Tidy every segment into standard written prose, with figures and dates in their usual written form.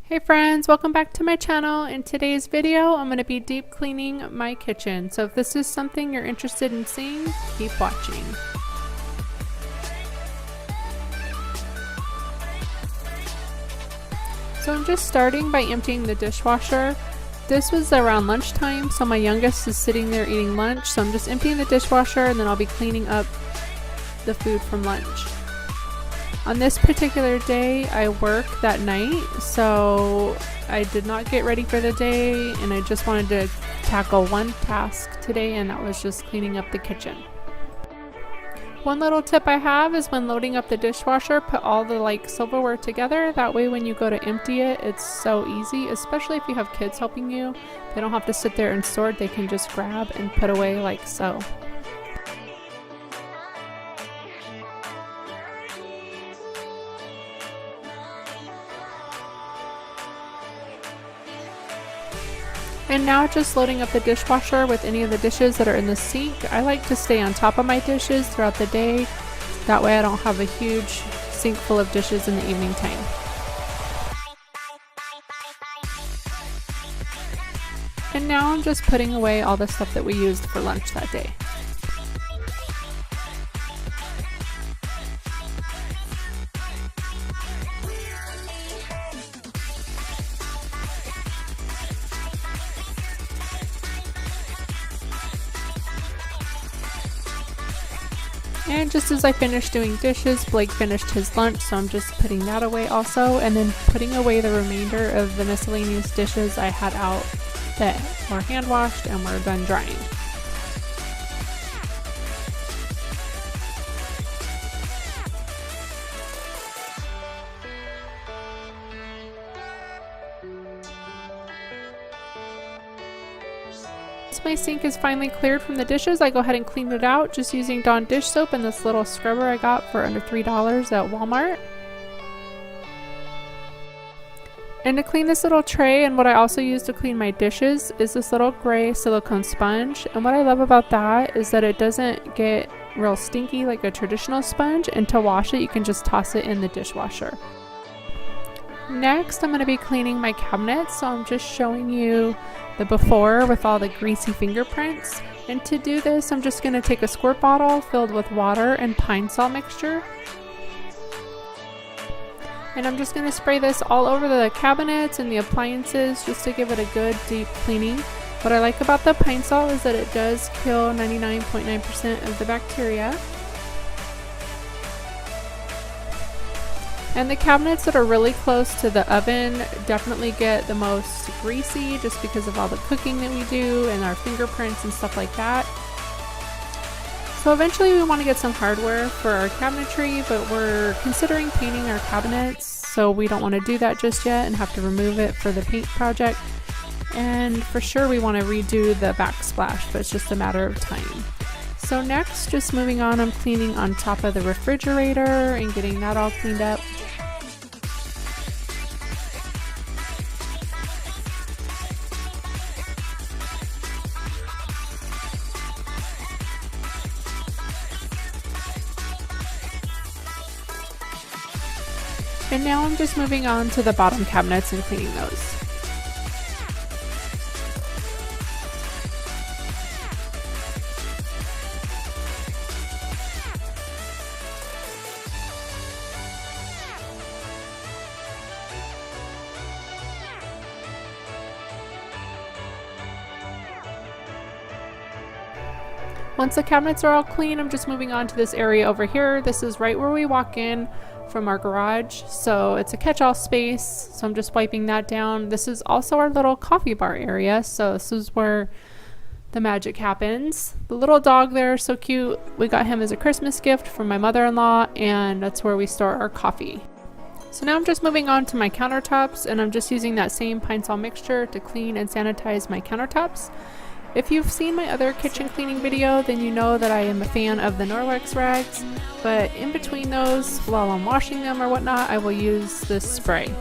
Hey friends, welcome back to my channel. In today's video, I'm going to be deep cleaning my kitchen. So if this is something you're interested in seeing, keep watching. So I'm just starting by emptying the dishwasher. This was around lunchtime, so my youngest is sitting there eating lunch. So I'm just emptying the dishwasher and then I'll be cleaning up the food from lunch. On this particular day, I work that night, so I did not get ready for the day and I just wanted to tackle one task today, and that was just cleaning up the kitchen. One little tip I have is when loading up the dishwasher, put all the silverware together. That way when you go to empty it, it's so easy, especially if you have kids helping you. They don't have to sit there and sort, they can just grab and put away like so. And now just loading up the dishwasher with any of the dishes that are in the sink. I like to stay on top of my dishes throughout the day. That way I don't have a huge sink full of dishes in the evening time. And now I'm just putting away all the stuff that we used for lunch that day. And just as I finished doing dishes, Blake finished his lunch, so I'm just putting that away also, and then putting away the remainder of the miscellaneous dishes I had out that were hand washed and were done drying. Once my sink is finally cleared from the dishes, I go ahead and clean it out just using Dawn dish soap and this little scrubber I got for under $3 at Walmart. And to clean this little tray, and what I also use to clean my dishes, is this little gray silicone sponge. And what I love about that is that it doesn't get real stinky like a traditional sponge, and to wash it you can just toss it in the dishwasher. Next, I'm going to be cleaning my cabinets, so I'm just showing you the before with all the greasy fingerprints. And to do this, I'm just going to take a squirt bottle filled with water and pine sol mixture. And I'm just going to spray this all over the cabinets and the appliances just to give it a good deep cleaning. What I like about the pine sol is that it does kill 99.9% of the bacteria. And the cabinets that are really close to the oven definitely get the most greasy just because of all the cooking that we do and our fingerprints and stuff like that. So eventually we want to get some hardware for our cabinetry, but we're considering painting our cabinets, so we don't want to do that just yet and have to remove it for the paint project. And for sure we want to redo the backsplash, but it's just a matter of time. So next, just moving on, I'm cleaning on top of the refrigerator and getting that all cleaned up. And now I'm just moving on to the bottom cabinets and cleaning those. Once the cabinets are all clean, I'm just moving on to this area over here. This is right where we walk in from our garage, so it's a catch-all space, so I'm just wiping that down. This is also our little coffee bar area, so this is where the magic happens. The little dog there is so cute. We got him as a Christmas gift from my mother-in-law, and that's where we store our coffee. So now I'm just moving on to my countertops, and I'm just using that same pine sol mixture to clean and sanitize my countertops. If you've seen my other kitchen cleaning video, then you know that I am a fan of the Norwex rags, but in between those, while I'm washing them or whatnot, I will use this spray.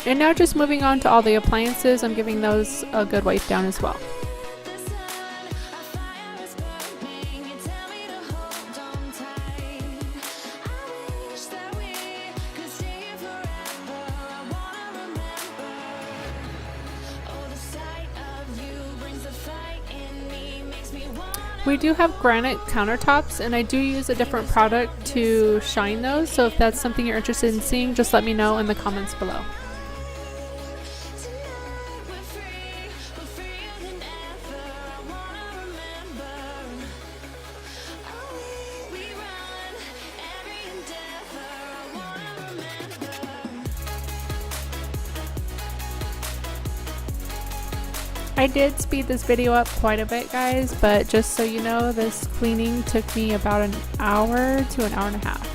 And now just moving on to all the appliances, I'm giving those a good wipe down as well. Cause We do have granite countertops, and I do use a different product to shine those, so if that's something you're interested in seeing, just let me know in the comments below. I did speed this video up quite a bit, guys, but just so you know, this cleaning took me about an hour to an hour and a half.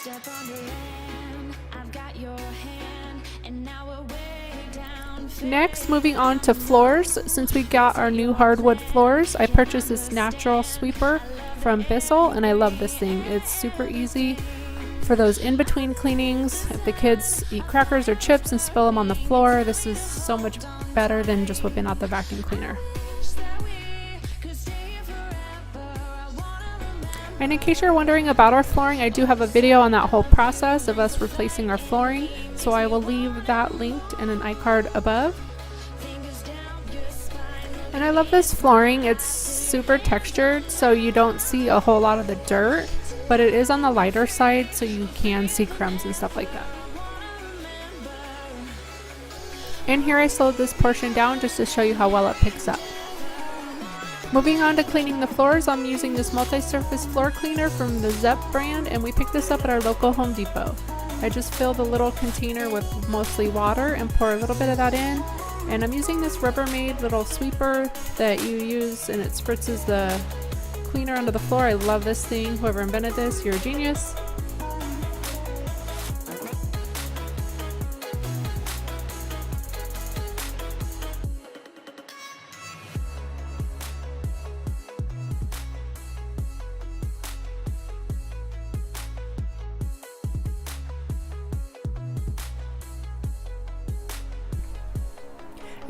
Step on the land, I've got your hand, and now we're way down. Next, moving on to floors. Since we got our new hardwood floors, I purchased this natural sweeper from Bissell, and I love this thing. It's super easy for those in-between cleanings. If the kids eat crackers or chips and spill them on the floor, this is so much better than just whipping out the vacuum cleaner. And in case you're wondering about our flooring, I do have a video on that whole process of us replacing our flooring, so I will leave that linked in an iCard above. And I love this flooring. It's super textured, so you don't see a whole lot of the dirt, but it is on the lighter side, so you can see crumbs and stuff like that. In here I slowed this portion down just to show you how well it picks up. Moving on to cleaning the floors, I'm using this multi-surface floor cleaner from the Zepp brand, and we picked this up at our local Home Depot. I just filled a little container with mostly water and pour a little bit of that in, and I'm using this Rubbermaid little sweeper that you use, and it spritzes the cleaner onto the floor. I love this thing. Whoever invented this, you're a genius.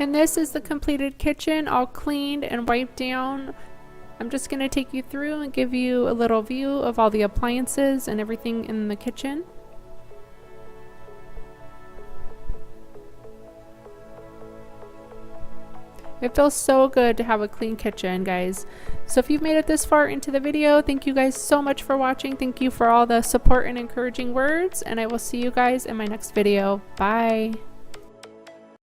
And this is the completed kitchen, all cleaned and wiped down. I'm just going to take you through and give you a little view of all the appliances and everything in the kitchen. It feels so good to have a clean kitchen, guys. So if you've made it this far into the video, thank you guys so much for watching. Thank you for all the support and encouraging words, and I will see you guys in my next video. Bye.